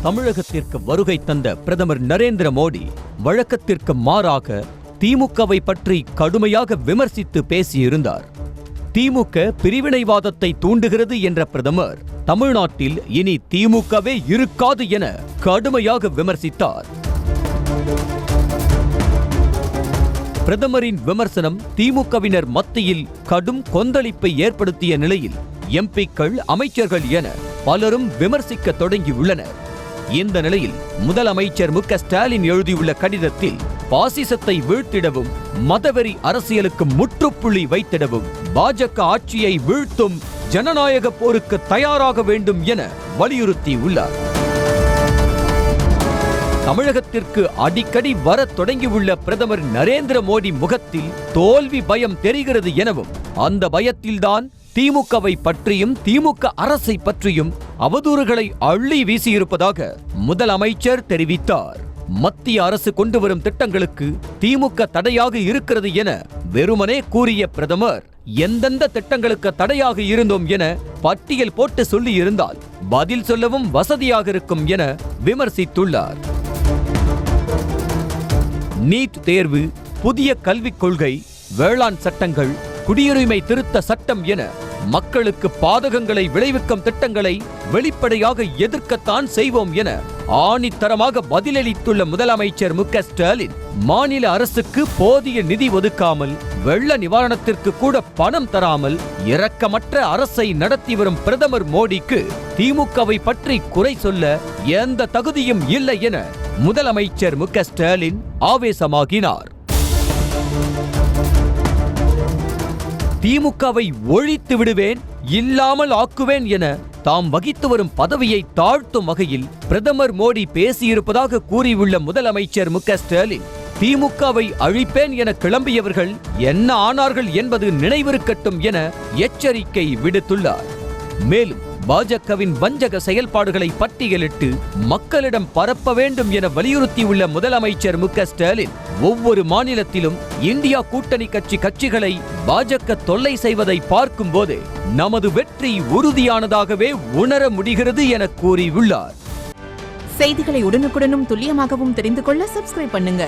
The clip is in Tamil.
தமிழகத்திற்கு வருகை தந்த பிரதமர் நரேந்திர மோடி வழக்கத்திற்கு மாறாக திமுகவை பற்றி கடுமையாக விமர்சித்து பேசியிருந்தார். திமுக பிரிவினைவாதத்தை தூண்டுகிறது என்ற பிரதமர் தமிழ்நாட்டில் இனி திமுகவே இருக்காது என கடுமையாக விமர்சித்தார். பிரதமரின் விமர்சனம் திமுகவினர் மத்தியில் கடும் கொந்தளிப்பை ஏற்படுத்திய நிலையில் எம்பிக்கள், அமைச்சர்கள் என பலரும் விமர்சிக்க தொடங்கியுள்ளனர். இந்த நிலையில் முதலமைச்சர் மு க ஸ்டாலின் எழுதியுள்ள கடிதத்தில் பாசிசத்தை வீழ்த்திடவும், மதவெறி அரசியலுக்கு முற்றுப்புள்ளி வைத்திடவும், பாஜக ஆட்சியை வீழ்த்தும் ஜனநாயக போருக்கு தயாராக வேண்டும் என வலியுறுத்தியுள்ளார். தமிழகத்திற்கு அடிக்கடி வரத் தொடங்கியுள்ள பிரதமர் நரேந்திர மோடி முகத்தில் தோல்வி பயம் தெரிகிறது எனவும், அந்த பயத்தில்தான் திமுகவை பற்றியும் திமுக அரசை பற்றியும் அவதூறுகளை அள்ளி வீசியிருப்பதாக முதலமைச்சர் தெரிவித்தார். மத்திய அரசு கொண்டு வரும் திட்டங்களுக்கு திமுக தடையாக இருக்கிறது என வெறுமனே கூறிய பிரதமர், எந்தெந்த திட்டங்களுக்கு தடையாக இருந்தோம் என பட்டியல் போட்டு சொல்லி இருந்தால் பதில் சொல்லவும் வசதியாக இருக்கும் என விமர்சித்துள்ளார். நீட் தேர்வு, புதிய கல்விக் கொள்கை, வேளாண் சட்டங்கள், குடியுரிமை திருத்த சட்டம் என மக்களுக்கு பாதகங்களை விளைவிக்கும் திட்டங்களை வெளிப்படையாக எதிர்க்கத்தான் செய்வோம் என ஆணித்தரமாக பதிலளித்துள்ள முதலமைச்சர் மு க ஸ்டாலின், மாநில அரசுக்கு போதிய நிதி ஒதுக்காமல், வெள்ள நிவாரணத்திற்கு கூட பணம் தராமல் இரக்கமற்ற அரசை நடத்தி வரும் பிரதமர் மோடிக்கு திமுகவை பற்றி குறை சொல்ல எந்த தகுதியும் இல்லை என முதலமைச்சர் மு க ஸ்டாலின் ஆவேசமாகினார். திமுகவை ஒழித்து விடுவேன், இல்லாமல் ஆக்குவேன் என தாம் வகித்து வரும் பதவியை தாழ்த்தும் வகையில் பிரதமர் மோடி பேசியிருப்பதாக கூறியுள்ள முதலமைச்சர் மு க ஸ்டாலின், திமுகவை அழிப்பேன் என கிளம்பியவர்கள் என்ன ஆனார்கள் என்பது நினைவிருக்கட்டும் என எச்சரிக்கை விடுத்துள்ளார். மேலும் பாஜகவின் வஞ்சக செயல்பாடுகளை பட்டியலிட்டு மக்களிடம் பரப்ப வேண்டும் என வலியுறுத்தியுள்ள முதலமைச்சர் மு க ஸ்டாலின், ஒவ்வொரு மாநிலத்திலும் இந்தியா கூட்டணி கட்சிகளை பாஜக தொல்லை செய்வதை பார்க்கும் போது நமது வெற்றி உறுதியானதாகவே உணர முடிகிறது என கூறியுள்ளார். செய்திகளை உடனுக்குடனும் துல்லியமாகவும் தெரிந்து கொள்ள சப்ஸ்கிரைப் பண்ணுங்க.